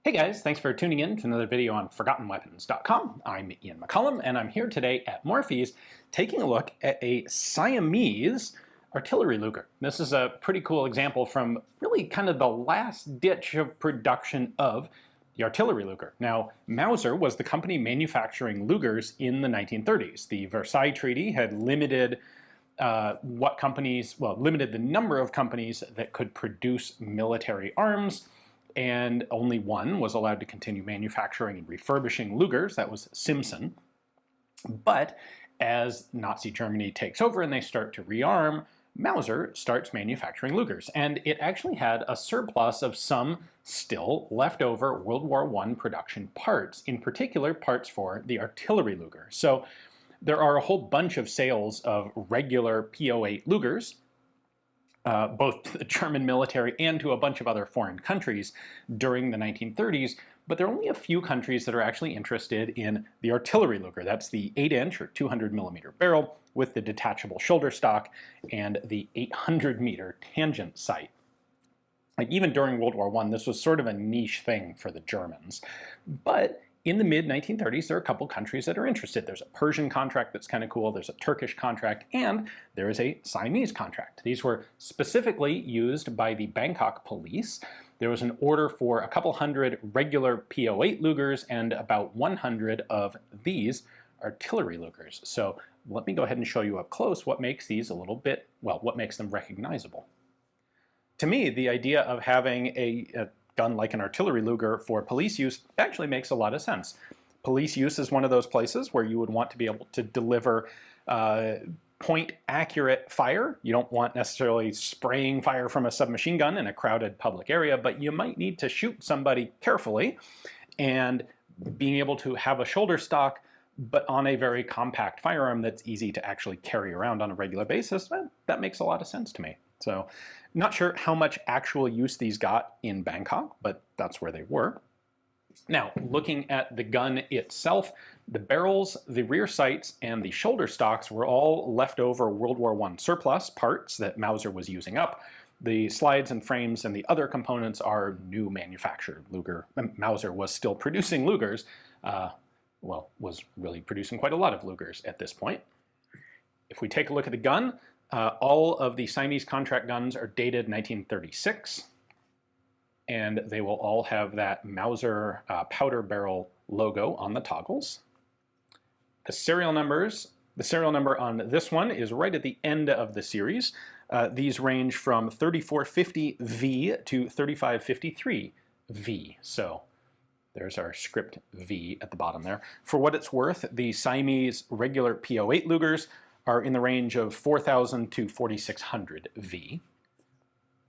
Hey guys, thanks for tuning in to another video on ForgottenWeapons.com. I'm Ian McCullum, and I'm here today at Morphy's taking a look at a Siamese artillery Luger. This is a pretty cool example from really kind of the last ditch of production of the artillery Luger. Now, Mauser was the company manufacturing Lugers in the 1930s. The Versailles Treaty had limited limited the number of companies that could produce military arms, and only one was allowed to continue manufacturing and refurbishing Lugers. That was Simpson. But as Nazi Germany takes over and they start to rearm, Mauser starts manufacturing Lugers. And it actually had a surplus of some still leftover World War I production parts, in particular parts for the artillery Luger. So there are a whole bunch of sales of regular P08 Lugers, both to the German military and to a bunch of other foreign countries during the 1930s, but there are only a few countries that are actually interested in the artillery Luger. That's the 8-inch or 200-millimeter barrel with the detachable shoulder stock and the 800-meter tangent sight. Like even during World War I, this was sort of a niche thing for the Germans. But in the mid-1930s, there are a couple countries that are interested. There's a Persian contract that's kind of cool, there's a Turkish contract, and there is a Siamese contract. These were specifically used by the Bangkok Police. There was an order for a couple hundred regular P08 Lugers and about 100 of these artillery Lugers. So let me go ahead and show you up close what makes these a little bit, well, what makes them recognizable. To me, the idea of having a gun like an artillery Luger for police use actually makes a lot of sense. Police use is one of those places where you would want to be able to deliver point-accurate fire. You don't want necessarily spraying fire from a submachine gun in a crowded public area, but you might need to shoot somebody carefully, and being able to have a shoulder stock but on a very compact firearm that's easy to actually carry around on a regular basis, well, that makes a lot of sense to me. So, not sure how much actual use these got in Bangkok, but that's where they were. Now, looking at the gun itself, the barrels, the rear sights, and the shoulder stocks were all leftover World War I surplus parts that Mauser was using up. The slides and frames and the other components are new manufactured. Mauser was still producing Lugers, was really producing quite a lot of Lugers at this point. If we take a look at the gun, all of the Siamese contract guns are dated 1936, and they will all have that Mauser powder barrel logo on the toggles. The serial number on this one is right at the end of the series. These range from 3450V to 3553V, so there's our script V at the bottom there. For what it's worth, the Siamese regular P08 Lugers are in the range of 4,000 to 4,600 V.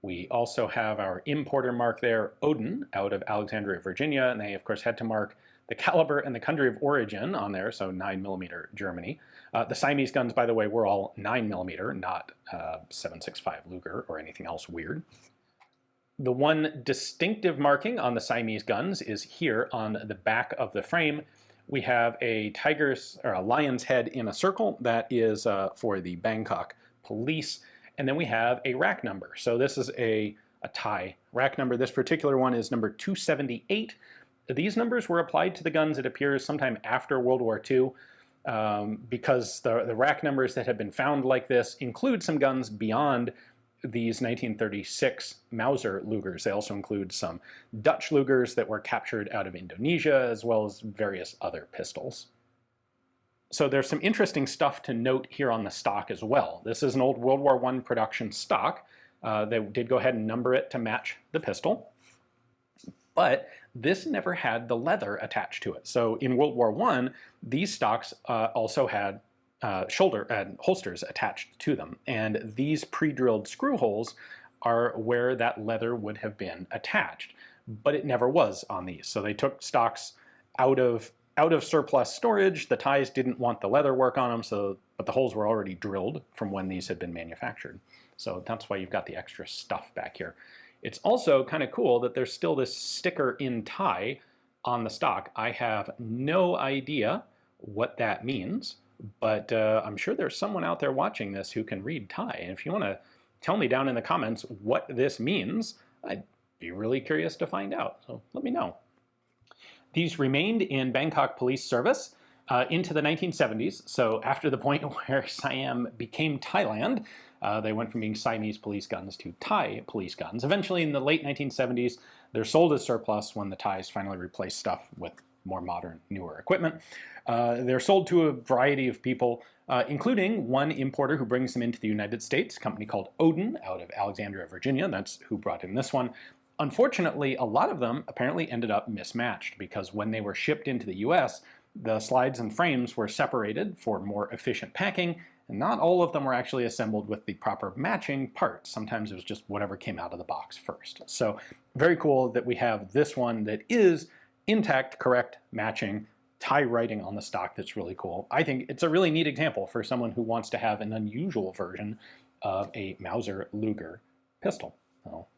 We also have our importer mark there, Odin, out of Alexandria, Virginia, and they of course had to mark the caliber and the country of origin on there, so 9mm Germany. The Siamese guns, by the way, were all 9mm, not 7.65 Luger or anything else weird. The one distinctive marking on the Siamese guns is here on the back of the frame. We have a lion's head in a circle. That is for the Bangkok Police. And then we have a rack number. So this is a Thai rack number. This particular one is number 278. These numbers were applied to the guns, it appears, sometime after World War II, because the rack numbers that have been found like this include some guns beyond these 1936 Mauser Lugers. They also include some Dutch Lugers that were captured out of Indonesia, as well as various other pistols. So there's some interesting stuff to note here on the stock as well. This is an old World War I production stock. They did go ahead and number it to match the pistol, but this never had the leather attached to it. So in World War I, these stocks also had shoulder and holsters attached to them, and these pre-drilled screw holes are where that leather would have been attached, but it never was on these. So they took stocks out of surplus storage. The Thais didn't want the leather work on them, but the holes were already drilled from when these had been manufactured. So that's why you've got the extra stuff back here. It's also kind of cool that there's still this sticker in Thai on the stock. I have no idea what that means, but I'm sure there's someone out there watching this who can read Thai. And if you want to tell me down in the comments what this means, I'd be really curious to find out. So let me know. These remained in Bangkok Police service into the 1970s. So after the point where Siam became Thailand, they went from being Siamese police guns to Thai police guns. Eventually, in the late 1970s, they're sold as surplus when the Thais finally replaced stuff with more modern, newer equipment. They're sold to a variety of people, including one importer who brings them into the United States, a company called Odin out of Alexandria, Virginia. That's who brought in this one. Unfortunately, a lot of them apparently ended up mismatched because when they were shipped into the US, the slides and frames were separated for more efficient packing, and not all of them were actually assembled with the proper matching parts. Sometimes it was just whatever came out of the box first. So very cool that we have this one that is intact, correct, matching, Thai writing on the stock. That's really cool. I think it's a really neat example for someone who wants to have an unusual version of a Mauser Luger pistol.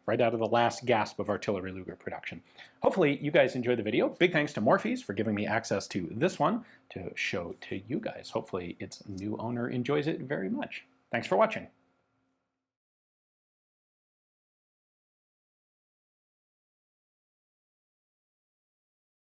Right out of the last gasp of Artillery Luger production. Hopefully you guys enjoyed the video. Big thanks to Morphe's for giving me access to this one to show to you guys. Hopefully its new owner enjoys it very much. Thanks for watching.